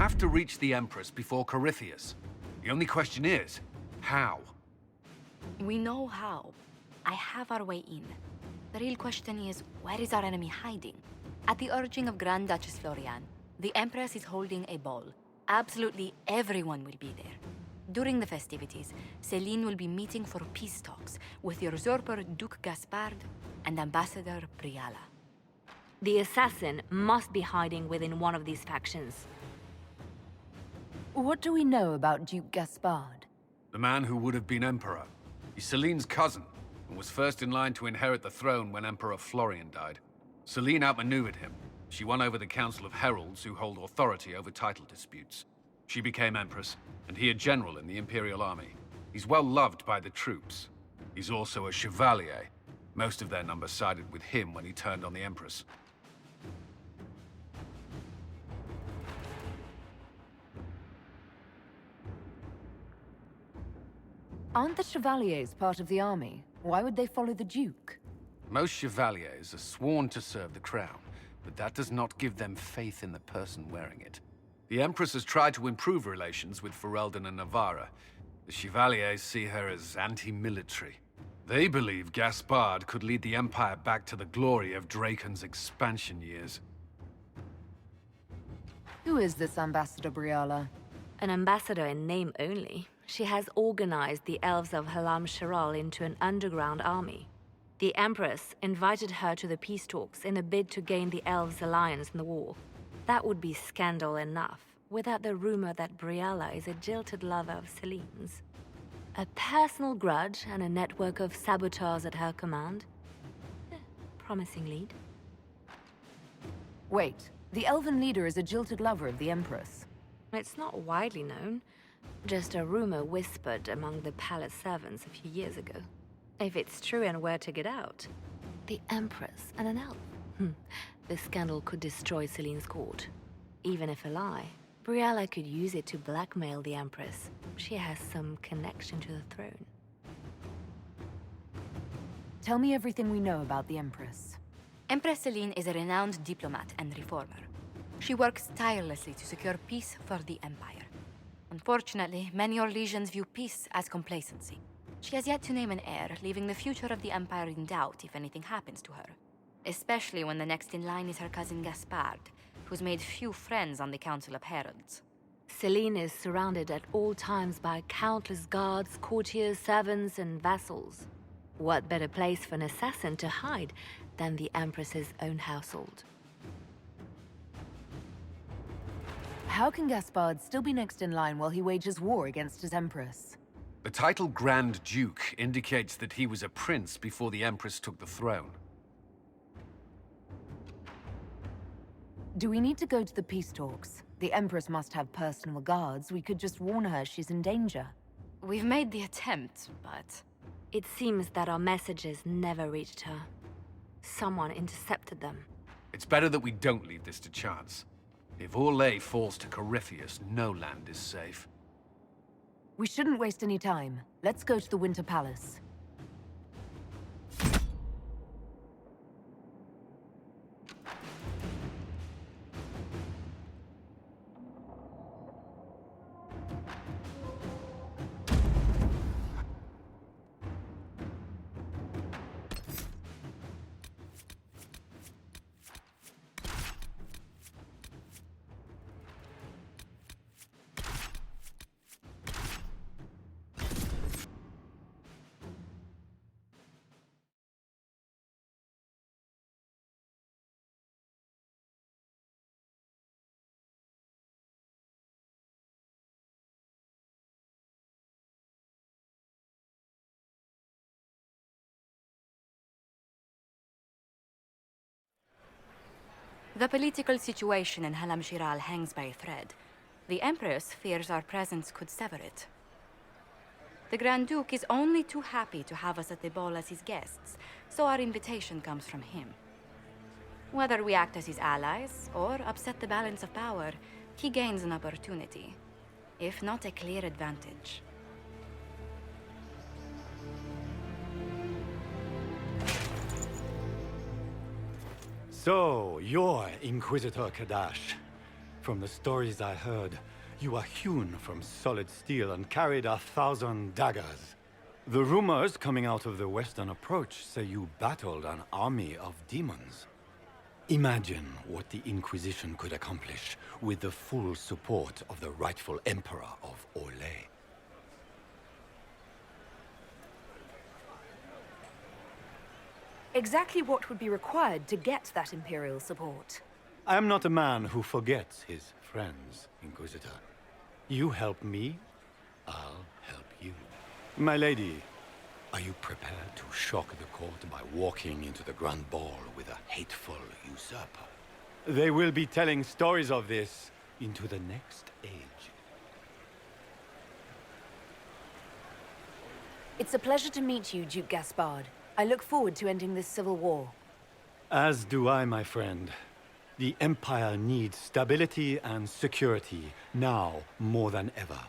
have to reach the Empress before Corypheus. The only question is, how? We know how. I have our way in. The real question is, where is our enemy hiding? At the urging of Grand Duchess Florian, the Empress is holding a ball. Absolutely everyone will be there. During the festivities, Celine will be meeting for peace talks with the usurper Duke Gaspard and Ambassador Briala. The assassin must be hiding within one of these factions. What do we know about Duke Gaspard? The man who would have been Emperor. He's Celine's cousin, and was first in line to inherit the throne when Emperor Florian died. Celine outmaneuvered him. She won over the Council of Heralds, who hold authority over title disputes. She became Empress, and he a general in the Imperial Army. He's well loved by the troops. He's also a Chevalier. Most of their number sided with him when he turned on the Empress. Aren't the Chevaliers part of the army? Why would they follow the Duke? Most Chevaliers are sworn to serve the crown, but that does not give them faith in the person wearing it. The Empress has tried to improve relations with Ferelden and Navarra. The Chevaliers see her as anti-military. They believe Gaspard could lead the Empire back to the glory of Draken's expansion years. Who is this Ambassador Briala? An ambassador in name only. She has organized the elves of Halam Shiral into an underground army. The Empress invited her to the peace talks in a bid to gain the elves' alliance in the war. That would be scandal enough, without the rumor that Briala is a jilted lover of Celine's. A personal grudge and a network of saboteurs at her command. Promising lead. Wait, the elven leader is a jilted lover of the Empress. It's not widely known. Just a rumor whispered among the palace servants a few years ago. If it's true and were to get out, the Empress and an elf. The scandal could destroy Celine's court. Even if a lie, Briala could use it to blackmail the Empress. She has some connection to the throne. Tell me everything we know about the Empress. Empress Celine is a renowned diplomat and reformer. She works tirelessly to secure peace for the Empire. Unfortunately, many Orlesians view peace as complacency. She has yet to name an heir, leaving the future of the Empire in doubt if anything happens to her. Especially when the next in line is her cousin Gaspard, who's made few friends on the Council of Heralds. Celine is surrounded at all times by countless guards, courtiers, servants, and vassals. What better place for an assassin to hide than the Empress's own household? How can Gaspard still be next in line while he wages war against his Empress? The title Grand Duke indicates that he was a prince before the Empress took the throne. Do we need to go to the peace talks? The Empress must have personal guards. We could just warn her she's in danger. We've made the attempt, but... It seems that our messages never reached her. Someone intercepted them. It's better that we don't leave this to chance. If Orlais falls to Corypheus, no land is safe. We shouldn't waste any time. Let's go to the Winter Palace. The political situation in Halam Shiral hangs by a thread. The Empress fears our presence could sever it. The Grand Duke is only too happy to have us at the ball as his guests, so our invitation comes from him. Whether we act as his allies or upset the balance of power, he gains an opportunity, if not a clear advantage. So, you're Inquisitor Kadash. From the stories I heard, you are hewn from solid steel and carried 1,000 daggers. The rumors coming out of the Western Approach say you battled an army of demons. Imagine what the Inquisition could accomplish with the full support of the rightful Emperor of Orlais. Exactly what would be required to get that Imperial support? I am not a man who forgets his friends, Inquisitor. You help me, I'll help you. My lady, are you prepared to shock the court by walking into the Grand Ball with a hateful usurper? They will be telling stories of this into the next age. It's a pleasure to meet you, Duke Gaspard. I look forward to ending this civil war. As do I, my friend. The Empire needs stability and security, now more than ever.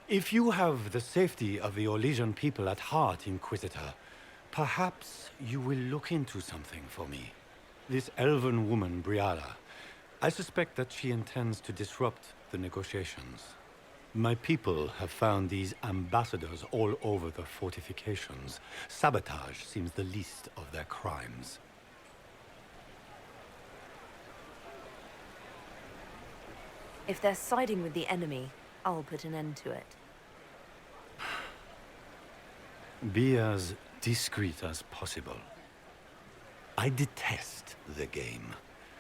If you have the safety of the Orlesian people at heart, Inquisitor, perhaps you will look into something for me. This elven woman, Briala, I suspect that she intends to disrupt the negotiations. My people have found these ambassadors all over the fortifications. Sabotage seems the least of their crimes. If they're siding with the enemy, I'll put an end to it. Be as discreet as possible. I detest the game,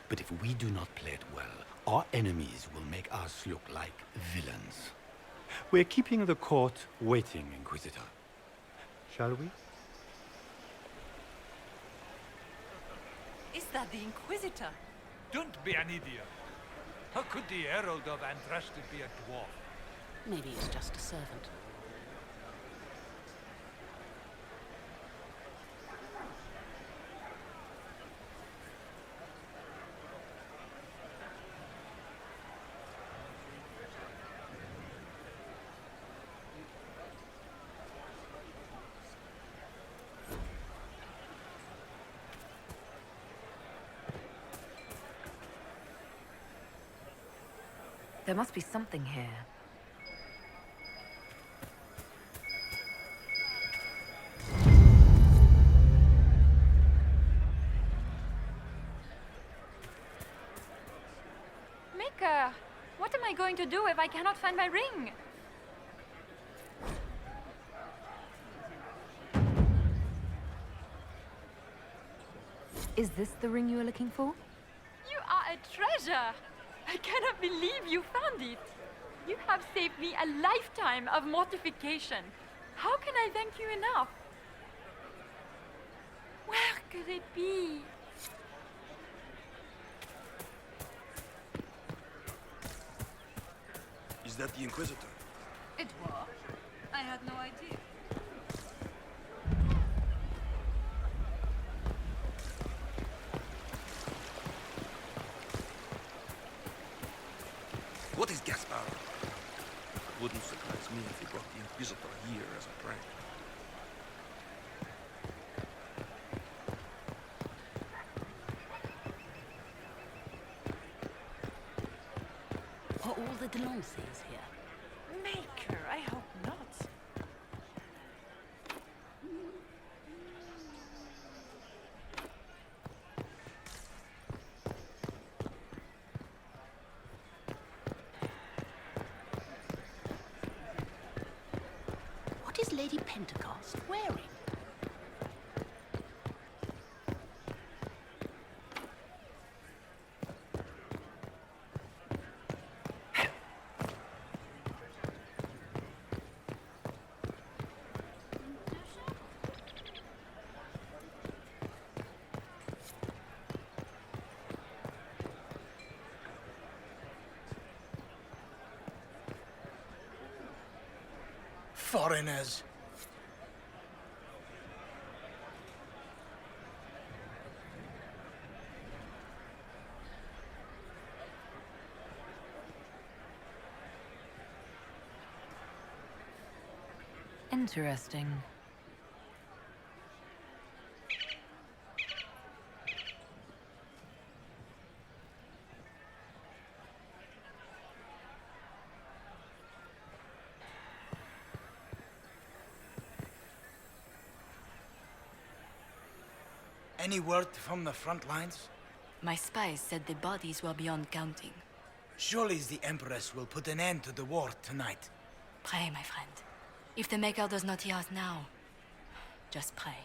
but if we do not play it well, our enemies will make us look like villains. We're keeping the court waiting, Inquisitor. Shall we? Is that the Inquisitor? Don't be an idiot. How could the Herald of Andraste be a dwarf? Maybe he's just a servant. There must be something here. Maker, what am I going to do if I cannot find my ring? Is this the ring you are looking for? You are a treasure! I cannot believe you found it! You have saved me a lifetime of mortification. How can I thank you enough? Where could it be? Is that the Inquisitor? It was. I had no idea. What is Gaspard? Wouldn't surprise me if he brought the Inquisitor here as a prank. Are all the Delancey's here? Maker, I hope not. What is Lady Pentecost wearing? Foreigners! Interesting. Any word from the front lines? My spies said the bodies were beyond counting. Surely the Empress will put an end to the war tonight. Pray, my friend. If the Maker does not hear us now, just pray.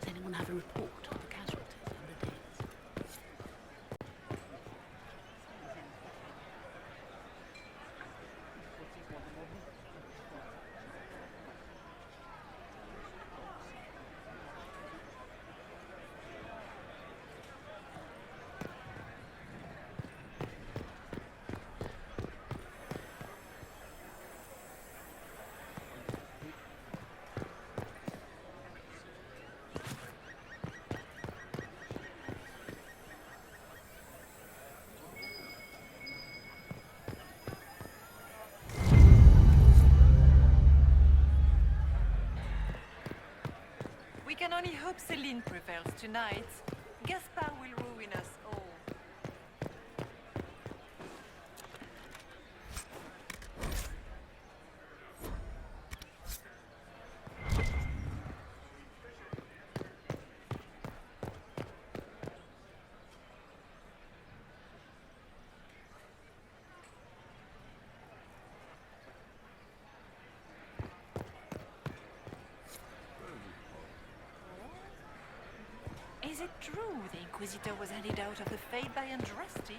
Does anyone have a report on the casualties and the deaths? We can only hope Celine prevails tonight. Gaspard will ruin us all. Is it true the Inquisitor was handed out of the Fade by Andraste?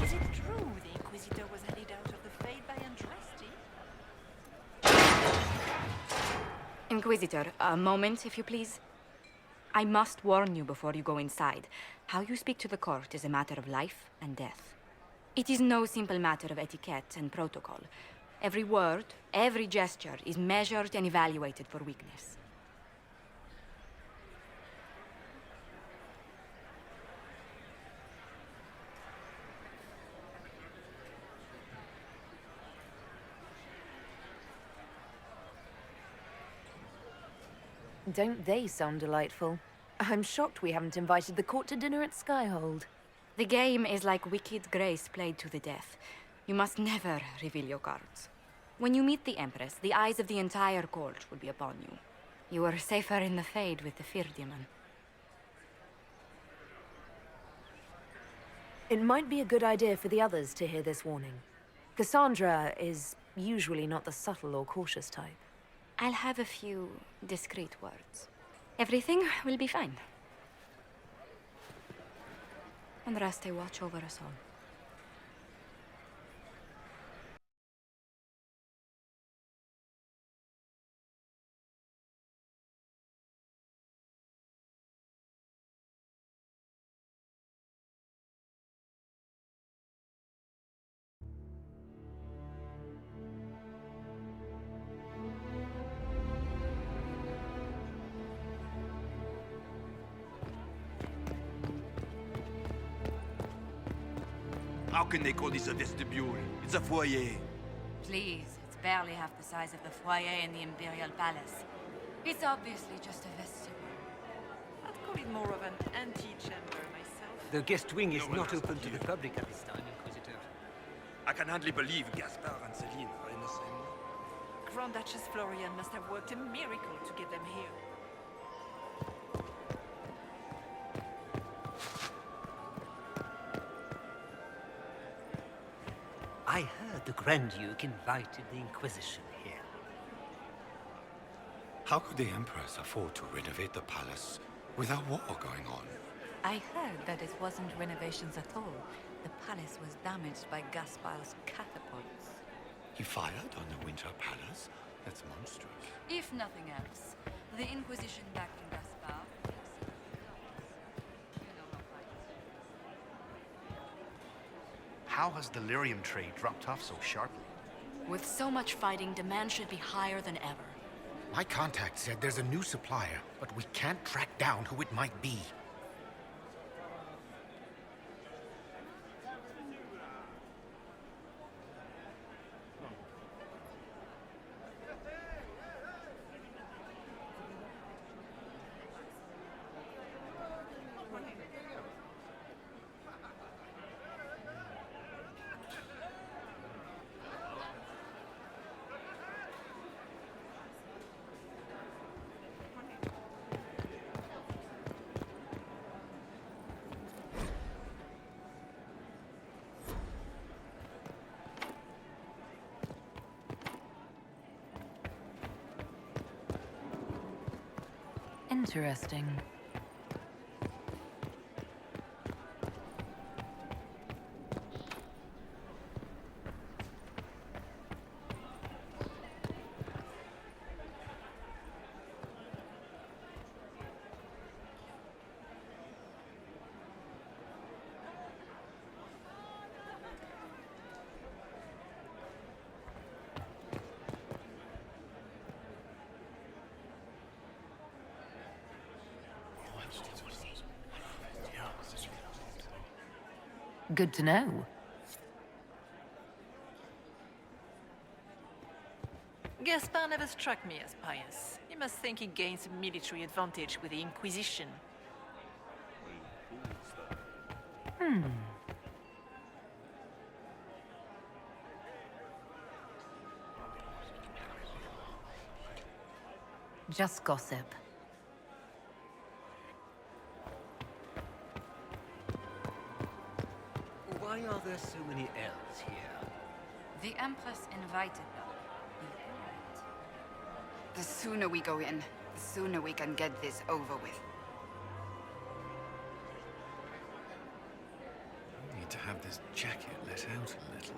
Is it true the Inquisitor was handed out of the Fade by Andraste? Inquisitor, a moment, if you please. I must warn you before you go inside. How you speak to the court is a matter of life and death. It is no simple matter of etiquette and protocol. Every word, every gesture is measured and evaluated for weakness. Don't they sound delightful? I'm shocked we haven't invited the court to dinner at Skyhold. The game is like Wicked Grace played to the death. You must never reveal your cards. When you meet the Empress, the eyes of the entire court will be upon you. You are safer in the Fade with the Fear Demon. It might be a good idea for the others to hear this warning. Cassandra is usually not the subtle or cautious type. I'll have a few discreet words. Everything will be fine. Andraste, watch over us all. How can they call this a vestibule? It's a foyer. Please, it's barely half the size of the foyer in the Imperial Palace. It's obviously just a vestibule. I'd call it more of an antechamber myself. The guest wing is not open to the public at this time, Inquisitor. I can hardly believe Gaspard and Celine are in the same room. Grand Duchess Florian must have worked a miracle to get them here. I heard the Grand Duke invited the Inquisition here. How could the Empress afford to renovate the palace without war going on? I heard that it wasn't renovations at all. The palace was damaged by Gaspard's catapults. He fired on the Winter Palace? That's monstrous. If nothing else, the Inquisition back in Gaspard. How has the lyrium trade dropped off so sharply? With so much fighting, demand should be higher than ever. My contact said there's a new supplier, but we can't track down who it might be. Interesting. Good to know. Gaspard never struck me as pious. He must think he gains a military advantage with the Inquisition. Just gossip. Why are there so many elves here? The Empress invited them. The sooner we go in, the sooner we can get this over with. I need to have this jacket let out a little.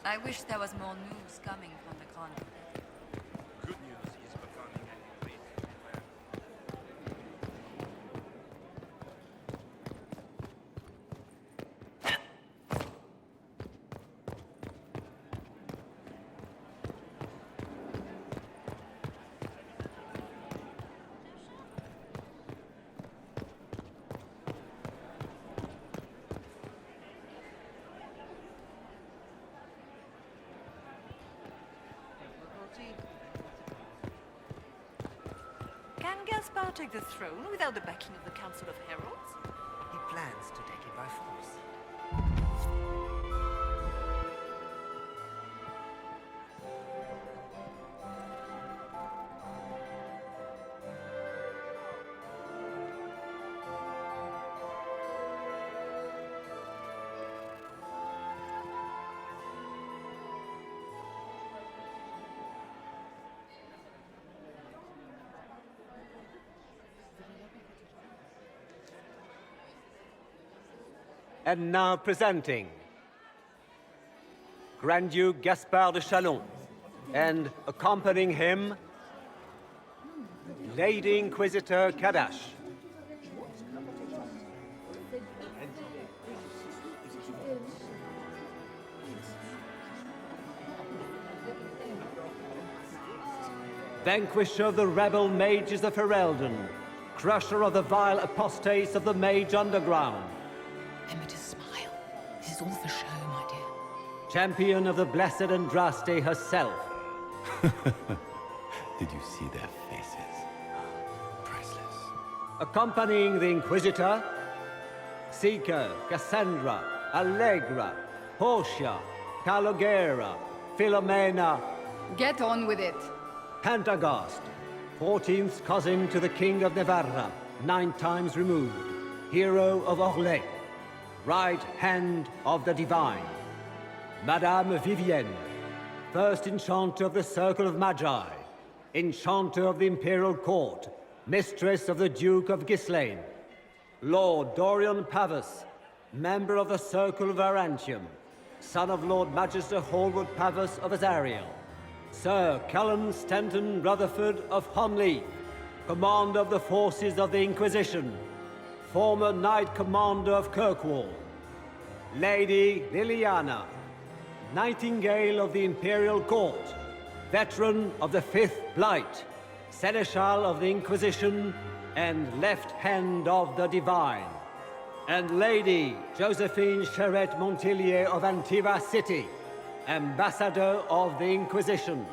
I wish there was more news coming from the continent. Good news is becoming a great empire. Can Gaspard take the throne without the backing of the Council of Heralds? He plans to take it by force. And now presenting Grand Duke Gaspard de Chalon, and accompanying him, Lady Inquisitor Kadash. Vanquisher of the rebel mages of Ferelden, crusher of the vile apostates of the Mage Underground. Remember to smile. This is all for show, my dear. Champion of the Blessed Andraste herself. Did you see their faces? Priceless. Accompanying the Inquisitor, Seeker, Cassandra, Allegra, Portia, Calogera, Philomena. Get on with it. Pantagast, 14th cousin to the King of Navarra, 9 times removed, hero of Orlais, right hand of the Divine. Madame Vivienne, first enchanter of the Circle of Magi, enchanter of the Imperial Court, mistress of the Duke of Ghislaine. Lord Dorian Pavus, member of the Circle of Arantium, son of Lord Magister Hallward Pavus of Azariel. Sir Cullen Stanton Rutherford of Honley, commander of the forces of the Inquisition, former Knight Commander of Kirkwall. Lady Leliana, Nightingale of the Imperial Court, veteran of the Fifth Blight, Seneschal of the Inquisition, and left hand of the Divine. And Lady Josephine Charette Montillier of Antiva City, Ambassador of the Inquisition.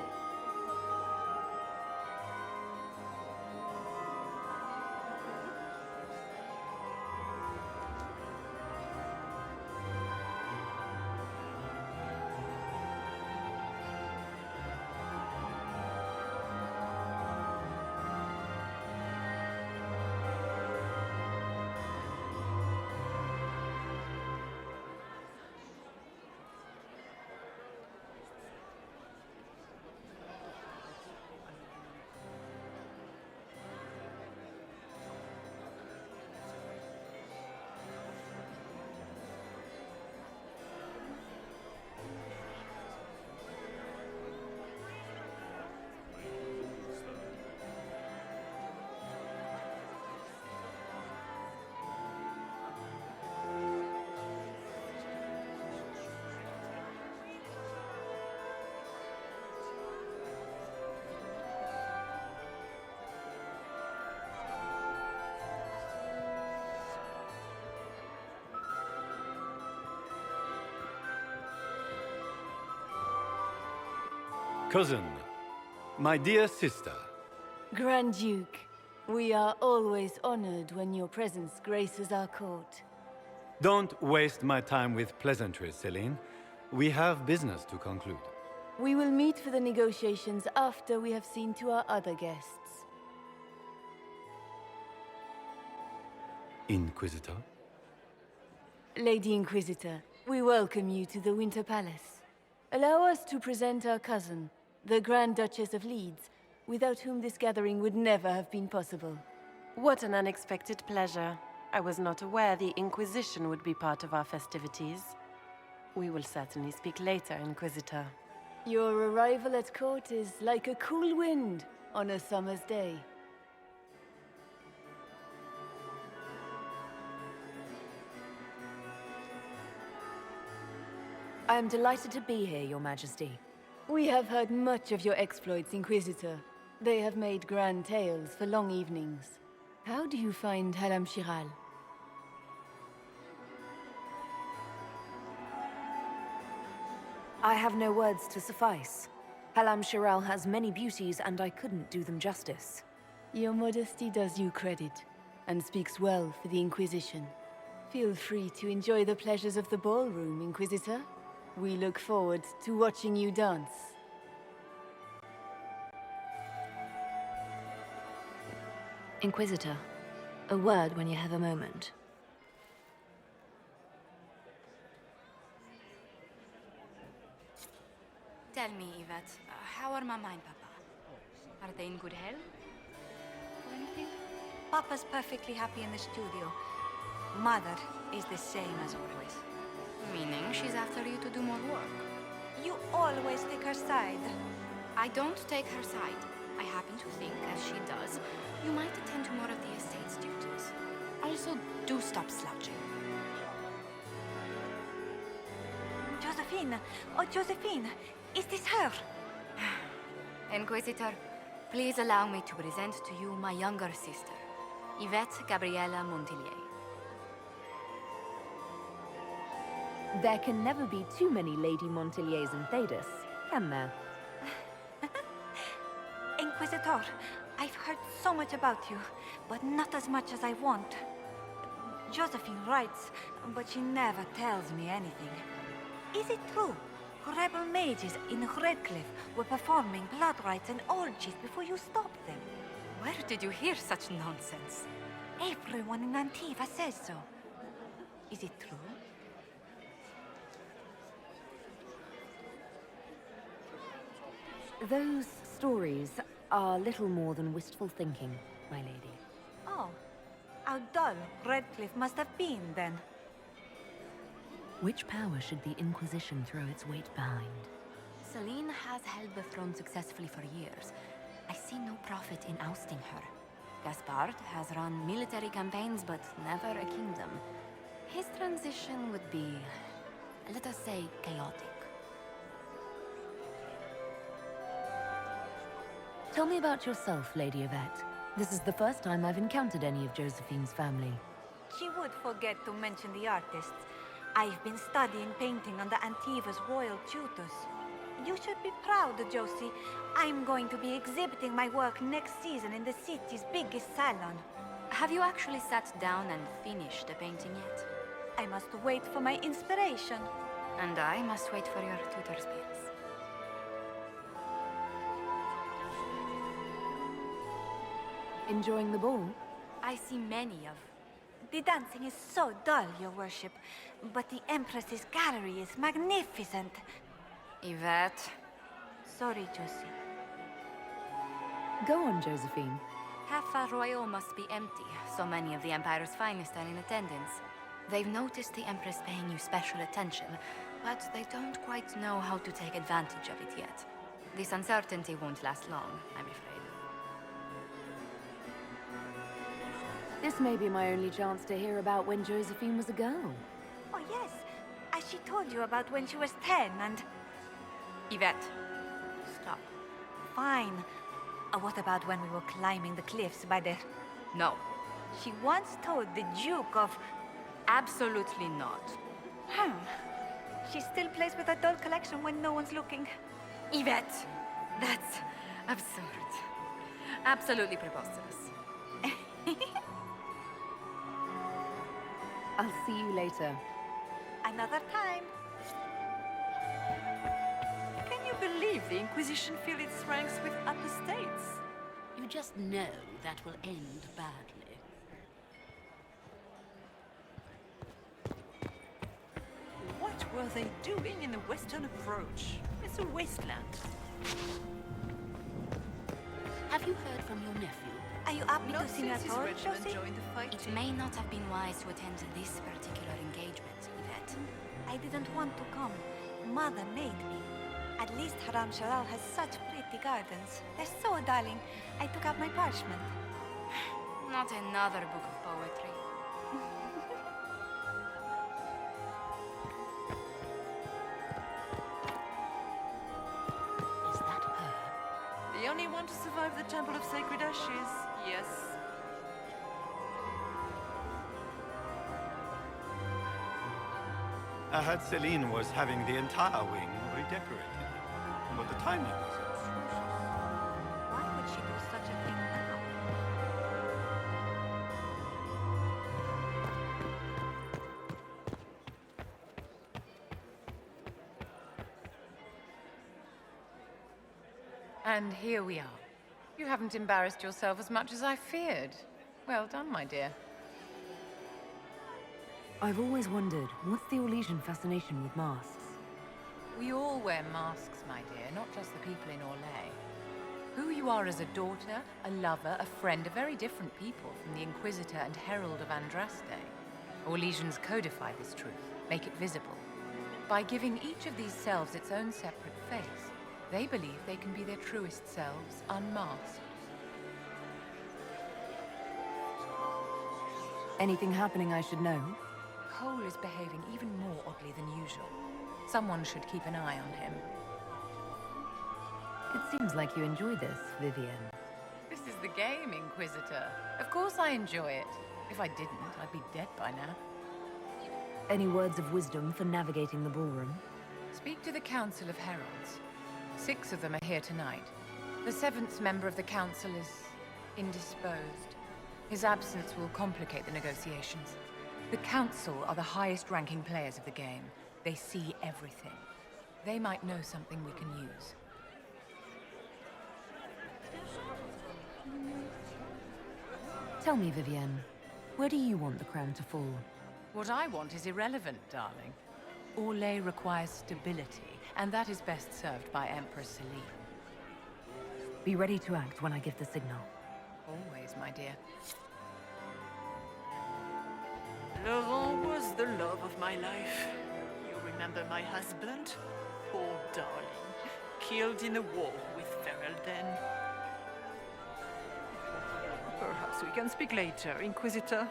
Cousin, my dear sister. Grand Duke, we are always honored when your presence graces our court. Don't waste my time with pleasantries, Ileen. We have business to conclude. We will meet for the negotiations after we have seen to our other guests. Inquisitor? Lady Inquisitor, we welcome you to the Winter Palace. Allow us to present our cousin, the Grand Duchess of Leeds, without whom this gathering would never have been possible. What an unexpected pleasure. I was not aware the Inquisition would be part of our festivities. We will certainly speak later, Inquisitor. Your arrival at court is like a cool wind on a summer's day. I am delighted to be here, Your Majesty. We have heard much of your exploits, Inquisitor. They have made grand tales for long evenings. How do you find Halam Shiral? I have no words to suffice. Halam Shiral has many beauties, and I couldn't do them justice. Your modesty does you credit, and speaks well for the Inquisition. Feel free to enjoy the pleasures of the ballroom, Inquisitor. We look forward to watching you dance. Inquisitor, a word when you have a moment. Tell me, Yvette, how are Mama and Papa? Are they in good health? Or anything? Papa's perfectly happy in the studio. Mother is the same as always. Meaning she's after you to do more work. You always take her side. I don't take her side. I happen to think, as she does, you might attend to more of the estate's duties. Also, do stop slouching. Josephine! Oh, Josephine! Is this her? Inquisitor, please allow me to present to you my younger sister, Yvette Gabriella Montillier. There can never be too many Lady Montilliers in Thedas, can there? Inquisitor, I've heard so much about you, but not as much as I want. Josephine writes, but she never tells me anything. Is it true? Rebel mages in Redcliffe were performing blood rites and orgies before you stopped them. Where did you hear such nonsense? Everyone in Antiva says so. Is it true? Those stories are little more than wistful thinking, my lady. Oh, how dull Redcliffe must have been then. Which power should the Inquisition throw its weight behind? Celine has held the throne successfully for years. I see no profit in ousting her. Gaspard has run military campaigns, but never a kingdom. His transition would be, let us say, chaotic. Tell me about yourself, Lady Yvette. This is the first time I've encountered any of Josephine's family. She would forget to mention the artists. I've been studying painting under Antiva's royal tutors. You should be proud, Josie. I'm going to be exhibiting my work next season in the city's biggest salon. Have you actually sat down and finished the painting yet? I must wait for my inspiration. And I must wait for your tutor's pills. Enjoying the ball? I see many of. The dancing is so dull, Your Worship, but the Empress's gallery is magnificent. Yvette. Sorry, Josie. Go on, Josephine. Half Royal must be empty. So many of the Empire's finest are in attendance. They've noticed the Empress paying you special attention, but they don't quite know how to take advantage of it yet. This uncertainty won't last long, I'm afraid. This may be my only chance to hear about when Josephine was a girl. Oh, yes. As she told you about when she was 10 and... Yvette, stop. Fine. What about when we were climbing the cliffs by the... No. She once told the Duke of... Absolutely not. She still plays with her doll collection when no one's looking. Yvette! That's absurd. Absolutely preposterous. I'll see you later. Another time. Can you believe the Inquisition fill its ranks with apostates? You just know that will end badly. What were they doing in the western approach? It's a wasteland. Have you heard from your nephew? Are you happy Not to see me at since his all, regiment Josie? joined the fight. It may not have been wise to attend this particular engagement, Yvette. I didn't want to come. Mother made me. At least Haram Sharal has such pretty gardens. They're so darling. I took out my parchment. Not another book of poetry. Is that her? The only one to survive the Temple of Sacred Ashes, yes. I heard Celine was having the entire wing redecorated, but the timing was atrocious. Why would she do such a thing now? And here we are. You haven't embarrassed yourself as much as I feared. Well done, my dear. I've always wondered, what's the Orlesian fascination with masks? We all wear masks, my dear, not just the people in Orlais. Who you are as a daughter, a lover, a friend, are very different people from the Inquisitor and Herald of Andraste. Orlesians codify this truth, make it visible. By giving each of these selves its own separate face, they believe they can be their truest selves, unmasked. Anything happening I should know? Cole is behaving even more oddly than usual. Someone should keep an eye on him. It seems like you enjoy this, Vivienne. This is the game, Inquisitor. Of course I enjoy it. If I didn't, I'd be dead by now. Any words of wisdom for navigating the ballroom? Speak to the Council of Heralds. 6 of them are here tonight. The 7th member of the Council is indisposed. His absence will complicate the negotiations. The Council are the highest-ranking players of the game. They see everything. They might know something we can use. Tell me, Vivienne, where do you want the crown to fall? What I want is irrelevant, darling. Orlais requires stability, and that is best served by Empress Celine. Be ready to act when I give the signal. Always, my dear. Laurent was the love of my life. You remember my husband? Poor darling. Killed in a war with Ferelden. Perhaps we can speak later, Inquisitor.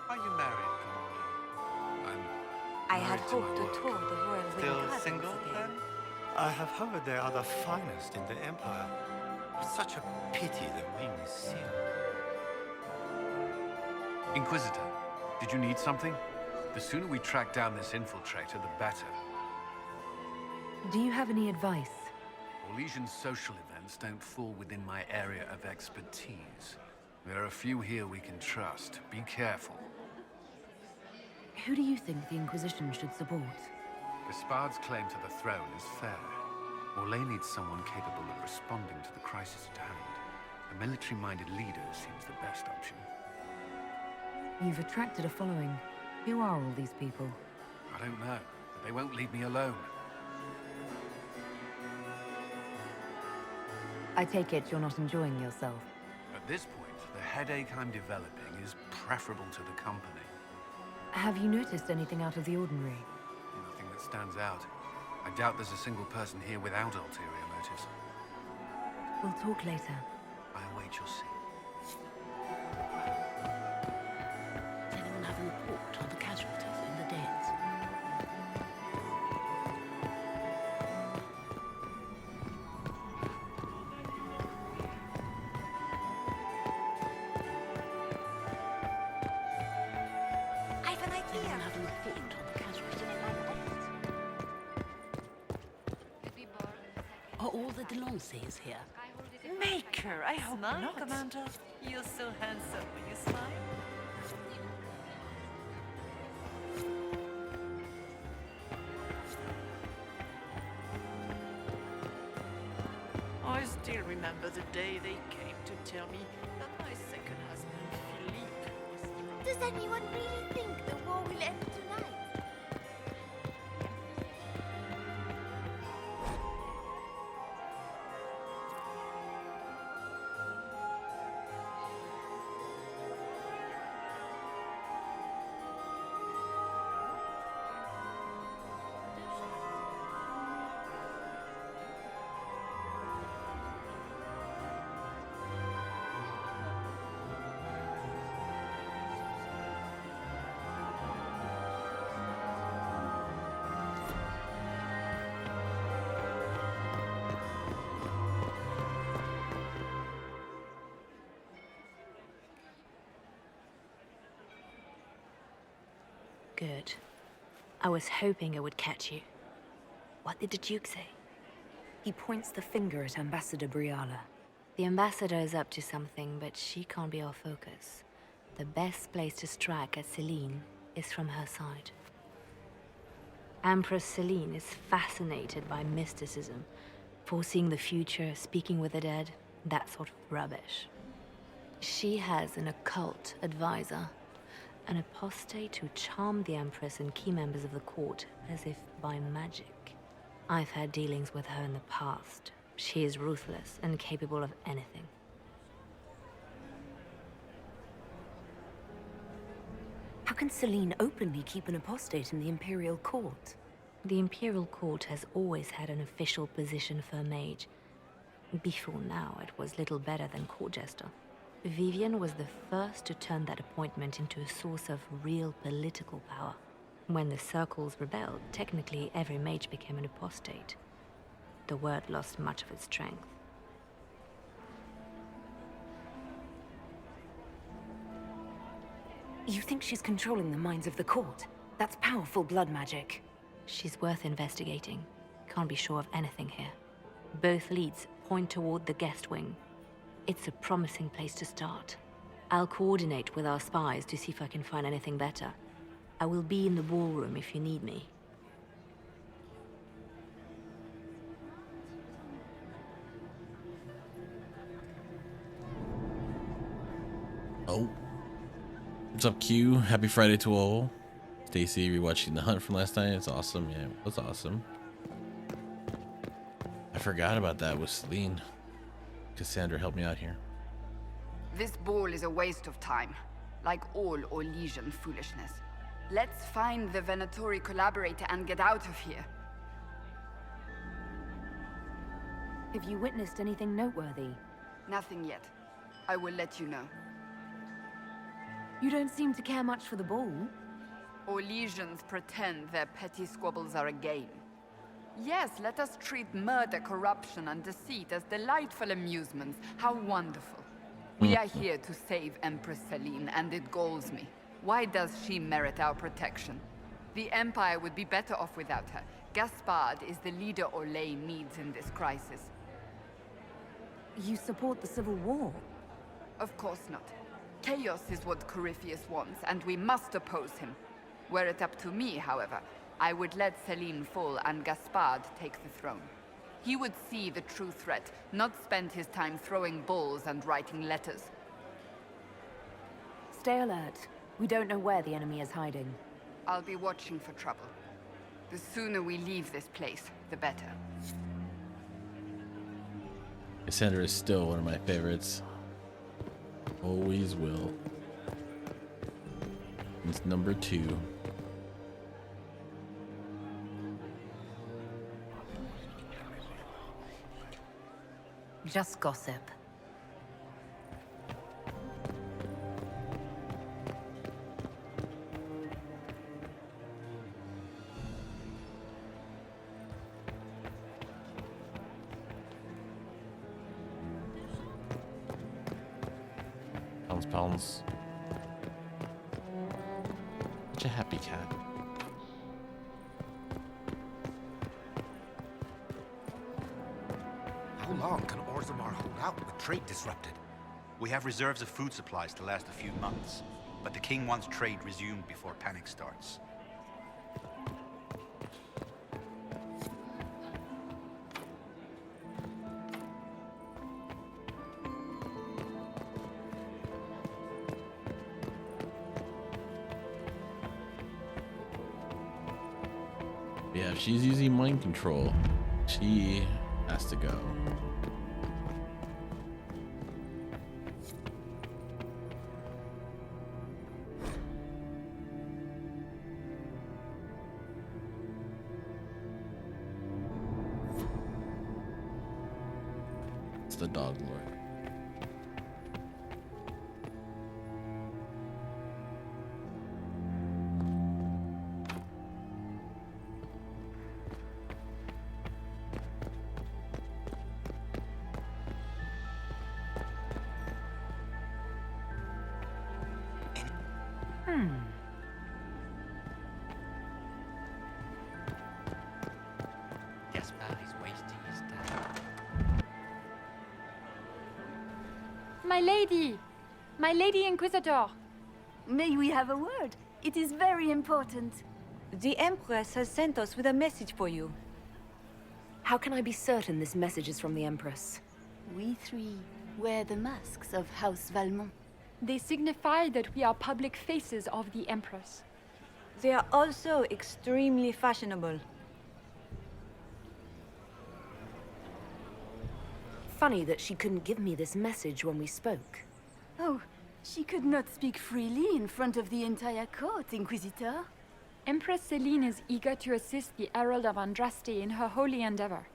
Are you married? I had hoped to tour the royal Still Veilguard single, again. then? I have heard they are the finest in the Empire. It's such a pity the ring is sealed. Inquisitor, did you need something? The sooner we track down this infiltrator, the better. Do you have any advice? Orlesian social events don't fall within my area of expertise. There are a few here we can trust. Be careful. Who do you think the Inquisition should support? Gaspard's claim to the throne is fair. Orlais needs someone capable of responding to the crisis at hand. A military-minded leader seems the best option. You've attracted a following. Who are all these people? I don't know, but they won't leave me alone. I take it you're not enjoying yourself. At this point, the headache I'm developing is preferable to the company. Have you noticed anything out of the ordinary? Nothing that stands out. I doubt there's a single person here without ulterior motives. We'll talk later. I await your seat. Does anyone have a report on the casualties in the dens? I've an idea. Anyone have a report on the casualties in the dens? Are all the Delancey's here? Maker, I hope not. Commander. You're so handsome when you smile. I still remember the day they came to tell me that my second husband, Philippe, was... Does anyone really think the war will end tonight? Good. I was hoping it would catch you. What did the Duke say? He points the finger at Ambassador Briala. The ambassador is up to something, but she can't be our focus. The best place to strike at Celine is from her side. Empress Celine is fascinated by mysticism, foreseeing the future, speaking with the dead, that sort of rubbish. She has an occult advisor, an apostate who charmed the Empress and key members of the court as if by magic. I've had dealings with her in the past. She is ruthless and capable of anything. How can Celine openly keep an apostate in the Imperial Court? The Imperial Court has always had an official position for a mage. Before now, it was little better than court jester. Vivienne was the first to turn that appointment into a source of real political power. When the circles rebelled, technically every mage became an apostate. The word lost much of its strength. You think she's controlling the minds of the court? That's powerful blood magic. She's worth investigating. Can't be sure of anything here. Both leads point toward the guest wing. It's a promising place to start. I'll coordinate with our spies to see if I can find anything better. I will be in the ballroom if you need me. Oh. What's up, Q? Happy Friday to all. Stacy rewatching The Hunt from last night. It's awesome. Yeah, it was awesome. I forgot about that with Celine. Cassandra helped me out here. This ball is a waste of time, like all Orlesian foolishness. Let's find the Venatori collaborator and get out of here. Have you witnessed anything noteworthy? Nothing yet. I will let you know. You don't seem to care much for the ball. Orlesians pretend their petty squabbles are a game. Yes, let us treat murder, corruption, and deceit as delightful amusements. How wonderful. We are here to save Empress Celine, and it galls me. Why does she merit our protection? The Empire would be better off without her. Gaspard is the leader Orlais needs in this crisis. You support the civil war? Of course not. Chaos is what Corypheus wants, and we must oppose him. Were it up to me, however, I would let Celine fall and Gaspard take the throne. He would see the true threat, not spend his time throwing balls and writing letters. Stay alert. We don't know where the enemy is hiding. I'll be watching for trouble. The sooner we leave this place, the better. Cassandra is still one of my favorites. Always will. It's number 2. Just gossip. Pounds. Such a happy cat. How long can Orzammar hold out with trade disrupted? We have reserves of food supplies to last a few months, but the king wants trade resumed before panic starts. Yeah, if she's using mind control, she has to go. It's the dog lord. Gaspard is wasting his time. My Lady Inquisitor! May we have a word? It is very important. The Empress has sent us with a message for you. How can I be certain this message is from the Empress? We three wear the masks of House Valmont. They signify that we are public faces of the Empress. They are also extremely fashionable. Funny that she couldn't give me this message when we spoke. Oh, she could not speak freely in front of the entire court, Inquisitor. Empress Celine is eager to assist the Herald of Andraste in her holy endeavor.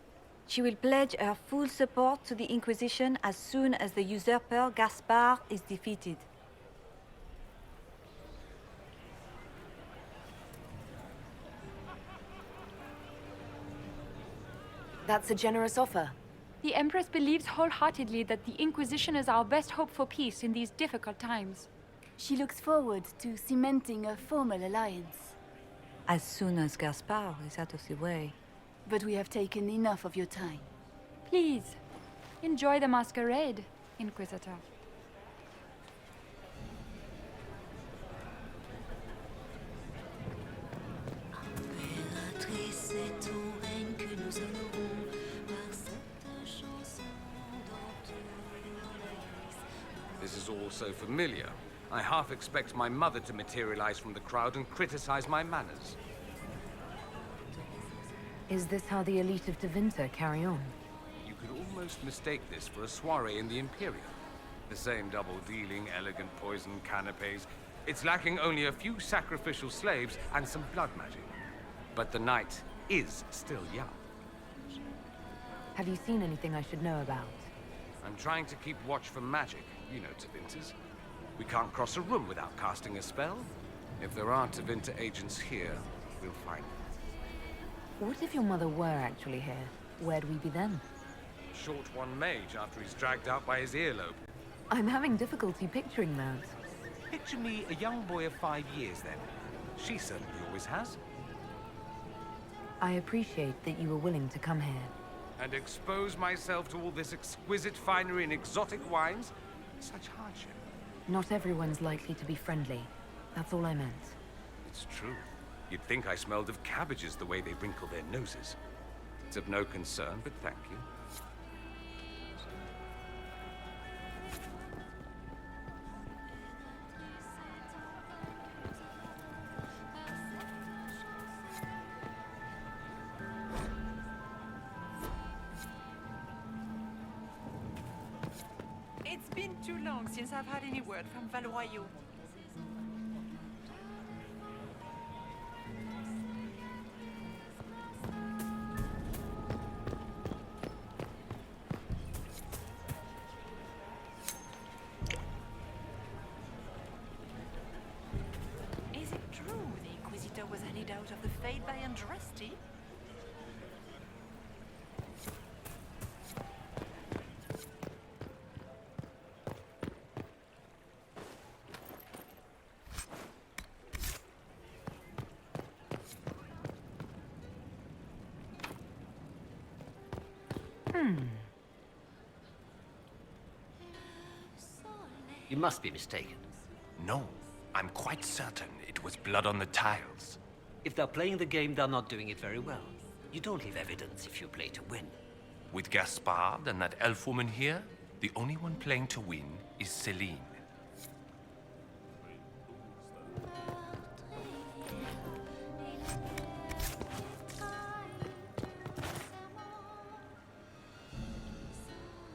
She will pledge her full support to the Inquisition as soon as the usurper Gaspard is defeated. That's a generous offer. The Empress believes wholeheartedly that the Inquisition is our best hope for peace in these difficult times. She looks forward to cementing a formal alliance. As soon as Gaspard is out of the way. But we have taken enough of your time. Please, enjoy the masquerade, Inquisitor. This is all so familiar. I half expect my mother to materialize from the crowd and criticize my manners. Is this how the elite of Tevinter carry on? You could almost mistake this for a soiree in the Imperium. The same double-dealing, elegant poison canapes. It's lacking only a few sacrificial slaves and some blood magic. But the night is still young. Have you seen anything I should know about? I'm trying to keep watch for magic. You know Tevinters. We can't cross a room without casting a spell. If there aren't Tevinter agents here, we'll find them. What if your mother were actually here? Where'd we be then? Short one mage after he's dragged out by his earlobe. I'm having difficulty picturing that. Picture me a young boy of 5 years then. She certainly always has. I appreciate that you were willing to come here. And expose myself to all this exquisite finery and exotic wines? Such hardship. Not everyone's likely to be friendly. That's all I meant. It's true. You'd think I smelled of cabbages the way they wrinkle their noses. It's of no concern, but thank you. It's been too long since I've had any word from Valoyo. Is it true the Inquisitor was headed out of the Fade by Andraste? You must be mistaken. No, I'm quite certain it was blood on the tiles. If they're playing the game, they're not doing it very well. You don't leave evidence if you play to win. With Gaspard and that elf woman here, the only one playing to win is Celine.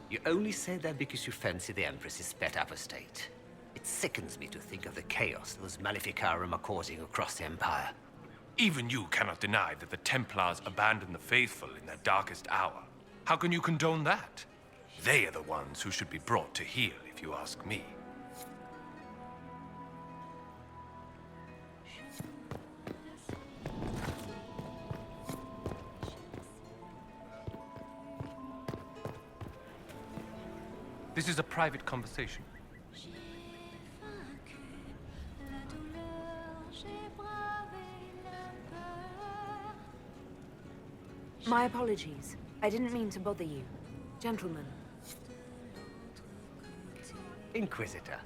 You only say that because you fancy the Empress's pet apostate. It sickens me to think of the chaos those Maleficarum are causing across the Empire. Even you cannot deny that the Templars abandoned the faithful in their darkest hour. How can you condone that? They are the ones who should be brought to heel, if you ask me. This is a private conversation. My apologies. I didn't mean to bother you. Gentlemen. Inquisitor.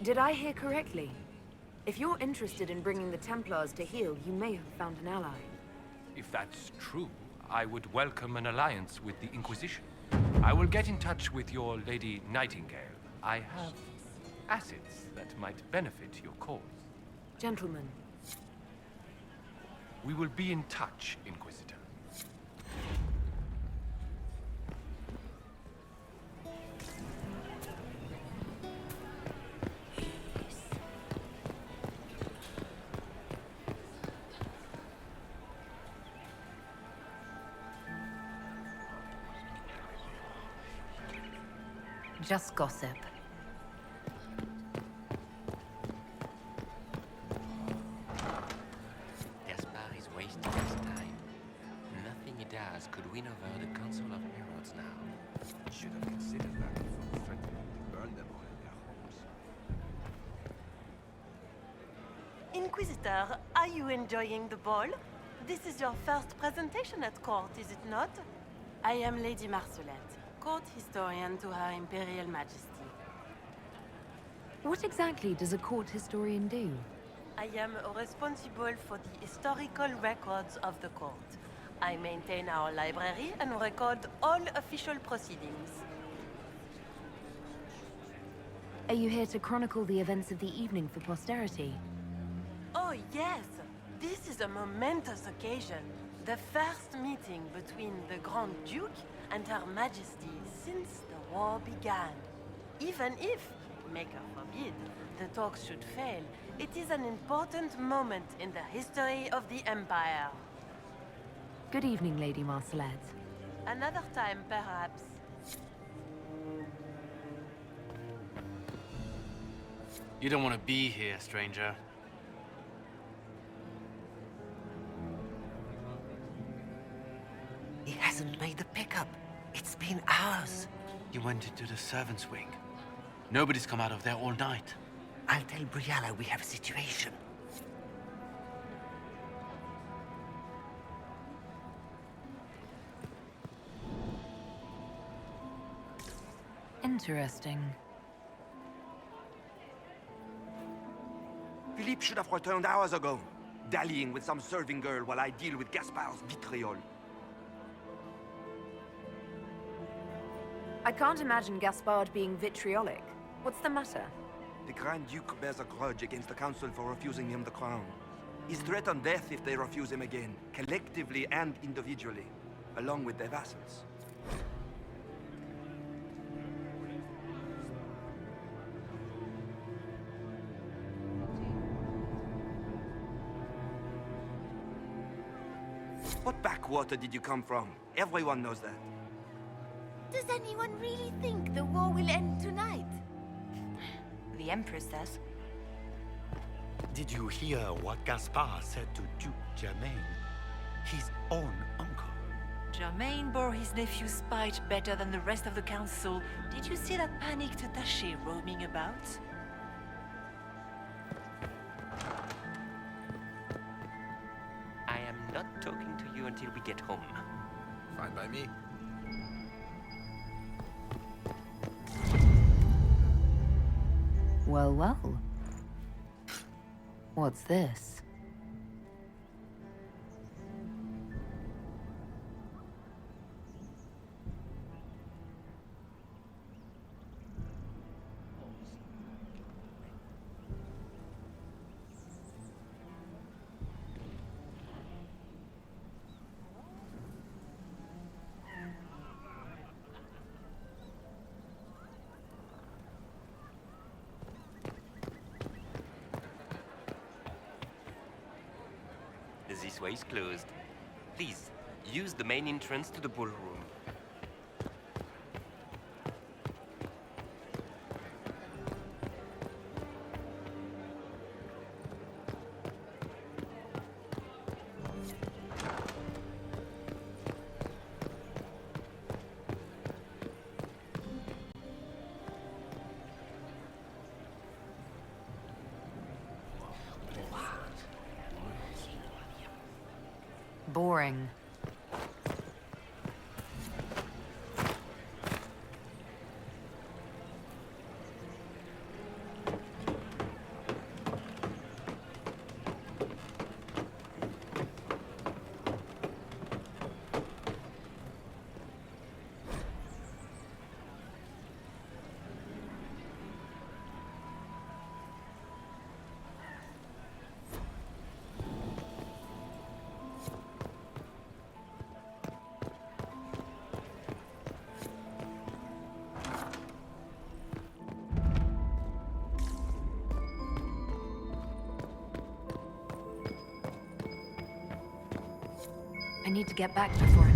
Did I hear correctly? If you're interested in bringing the Templars to heel, you may have found an ally. If that's true, I would welcome an alliance with the Inquisition. I will get in touch with your Lady Nightingale. I have assets that might benefit your cause. Gentlemen. We will be in touch, Inquisitor. Just gossip. Inquisitor, are you enjoying the ball? This is your first presentation at court, is it not? I am Lady Marcelette, court historian to Her Imperial Majesty. What exactly does a court historian do? I am responsible for the historical records of the court. I maintain our library and record all official proceedings. Are you here to chronicle the events of the evening for posterity? Oh yes, this is a momentous occasion. The first meeting between the Grand Duke and Her Majesty since the war began. Even if, Maker forbid, the talks should fail, it is an important moment in the history of the Empire. Good evening, Lady Marcelette. Another time, perhaps. You don't want to be here, stranger. He hasn't made the pickup. It's been hours. You went into the servants' wing. Nobody's come out of there all night. I'll tell Briala we have a situation. Interesting. Philippe should have returned hours ago, dallying with some serving girl while I deal with Gaspard's vitriol. I can't imagine Gaspard being vitriolic. What's the matter? The Grand Duke bears a grudge against the Council for refusing him the crown. He's threatened death if they refuse him again, collectively and individually, along with their vassals. What backwater did you come from? Everyone knows that. Does anyone really think the war will end tonight? The Empress says. Did you hear what Gaspard said to Duke Germain? His own uncle. Germain bore his nephew's spite better than the rest of the council. Did you see that panicked attaché roaming about? I am not talking to you until we get home. Fine by me. Well, well. What's this? This way is closed. Please, use the main entrance to the ballroom. Boring. I need to get back before